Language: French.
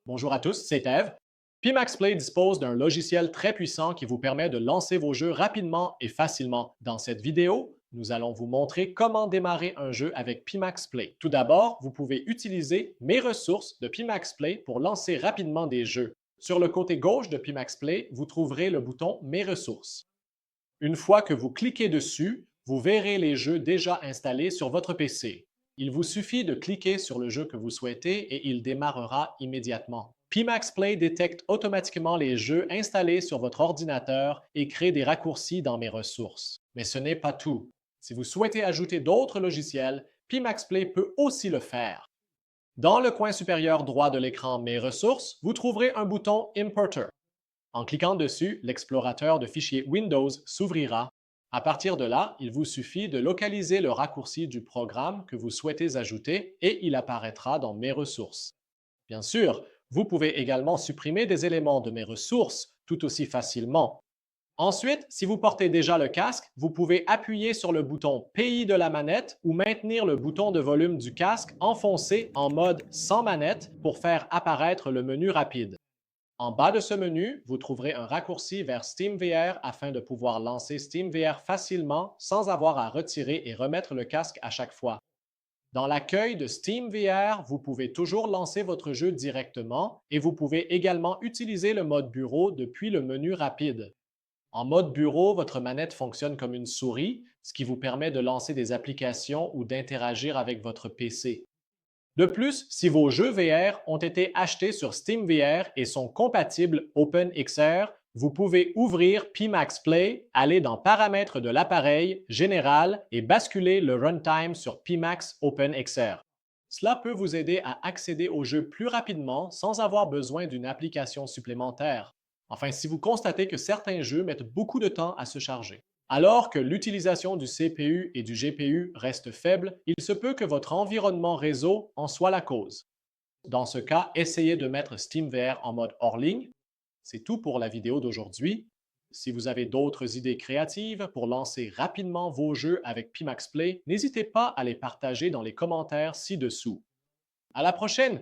Bonjour à tous, c'est Eve. Pimax Play dispose d'un logiciel très puissant qui vous permet de lancer vos jeux rapidement et facilement. Dans cette vidéo, nous allons vous montrer comment démarrer un jeu avec Pimax Play. Tout d'abord, vous pouvez utiliser Mes ressources de Pimax Play pour lancer rapidement des jeux. Sur le côté gauche de Pimax Play, vous trouverez le bouton Mes ressources. Une fois que vous cliquez dessus, vous verrez les jeux déjà installés sur votre PC. Il vous suffit de cliquer sur le jeu que vous souhaitez et il démarrera immédiatement. Pimax Play détecte automatiquement les jeux installés sur votre ordinateur et crée des raccourcis dans mes ressources. Mais ce n'est pas tout. Si vous souhaitez ajouter d'autres logiciels, Pimax Play peut aussi le faire. Dans le coin supérieur droit de l'écran Mes ressources, vous trouverez un bouton Importer. En cliquant dessus, l'explorateur de fichiers Windows s'ouvrira. À partir de là, il vous suffit de localiser le raccourci du programme que vous souhaitez ajouter et il apparaîtra dans Mes ressources. Bien sûr, vous pouvez également supprimer des éléments de Mes ressources tout aussi facilement. Ensuite, si vous portez déjà le casque, vous pouvez appuyer sur le bouton Pays de la manette ou maintenir le bouton de volume du casque enfoncé en mode sans manette pour faire apparaître le menu rapide. En bas de ce menu, vous trouverez un raccourci vers SteamVR afin de pouvoir lancer SteamVR facilement sans avoir à retirer et remettre le casque à chaque fois. Dans l'accueil de SteamVR, vous pouvez toujours lancer votre jeu directement et vous pouvez également utiliser le mode bureau depuis le menu rapide. En mode bureau, votre manette fonctionne comme une souris, ce qui vous permet de lancer des applications ou d'interagir avec votre PC. De plus, si vos jeux VR ont été achetés sur SteamVR et sont compatibles OpenXR, vous pouvez ouvrir Pimax Play, aller dans Paramètres de l'appareil, Général et basculer le runtime sur Pimax OpenXR. Cela peut vous aider à accéder au jeu plus rapidement sans avoir besoin d'une application supplémentaire. Enfin, si vous constatez que certains jeux mettent beaucoup de temps à se charger. Alors que l'utilisation du CPU et du GPU reste faible, il se peut que votre environnement réseau en soit la cause. Dans ce cas, essayez de mettre SteamVR en mode hors ligne. C'est tout pour la vidéo d'aujourd'hui. Si vous avez d'autres idées créatives pour lancer rapidement vos jeux avec Pimax Play, n'hésitez pas à les partager dans les commentaires ci-dessous. À la prochaine